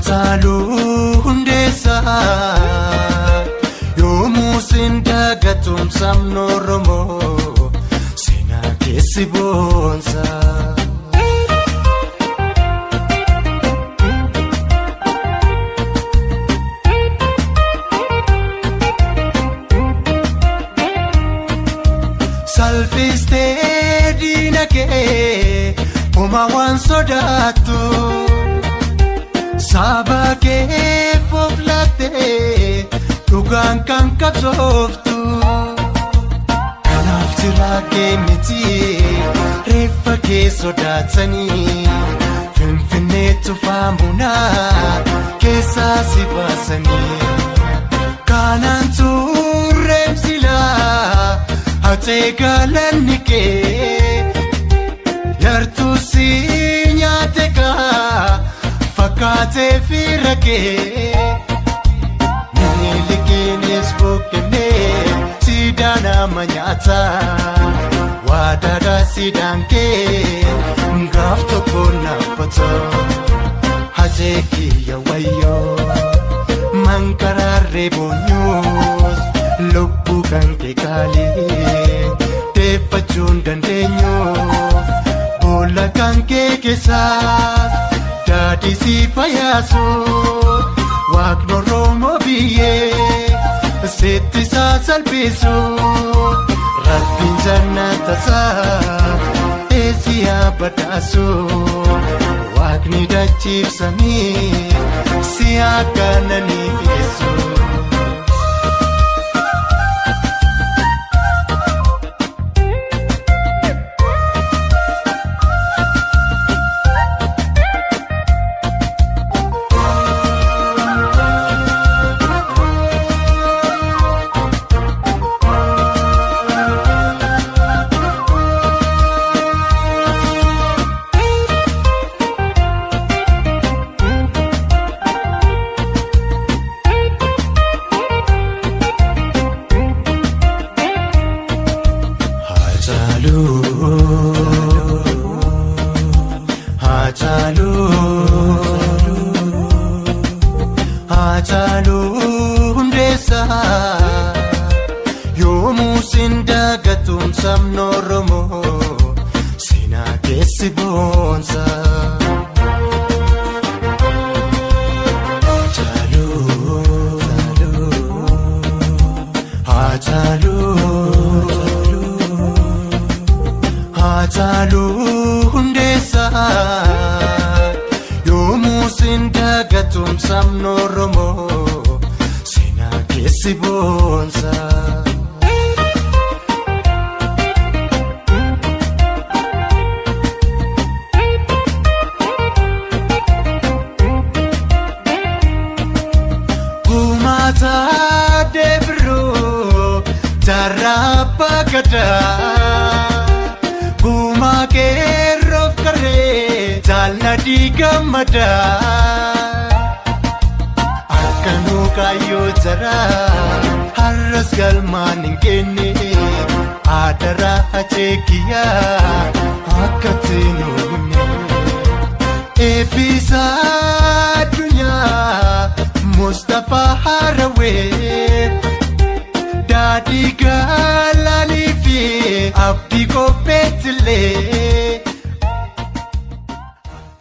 Hacaaluu Hundeessaa yoomuu sindagatum sabni Oromoo seenaa keessi boonsa. Salphistee diina kee homaa waan sodaattu. Saba kee fooflattee dhugaan kan qabsooftu. Kanaaf jira kee miti reeffa kee sodaatanii Finfinneetti faamunaa keessaa si baasanii. Kanaan turreem silaa hatee galanni kee yartuu si nyaate kaa. Fakkaatee fi rakkee miilikiinis boqqonnee siidaan amma nyaata waadaadhaa siidaan kee gaaf tokko naaffata. Hajee kiyya wayyoo mankaraarree boonyuus lubbuu kan kee kaalee deeffachuun dandeenyu boolla kan kee keessaa. Daadhiisi fayyaasu waaqni Oromoo biyyee seettisaa salphisu rabbiin jannata isaa eessiyaa badhaasu waaqni dachiibsamii si akkananii fiisu. Hacaaluu Hundeessaa yoomuu sindagatum sabni Oromoo seenaa keessi boonsa. Hacaaluu Hundeessaa yoomuu sindagatum sabni Oromoo seenaa keessi boonsa. Gumaata deebiiroo jaarraa gadaa. Gumaa keeroof karee jaalna diigamadaa. Akkanuu kaayyoo jaraa har'as galmaan hin kenne aadaraa acheekiyyaa akka teenuune. Eebbisaa addunyaa Mustaphaa Harawee daadhii galaanii fi abdii kopheettilee.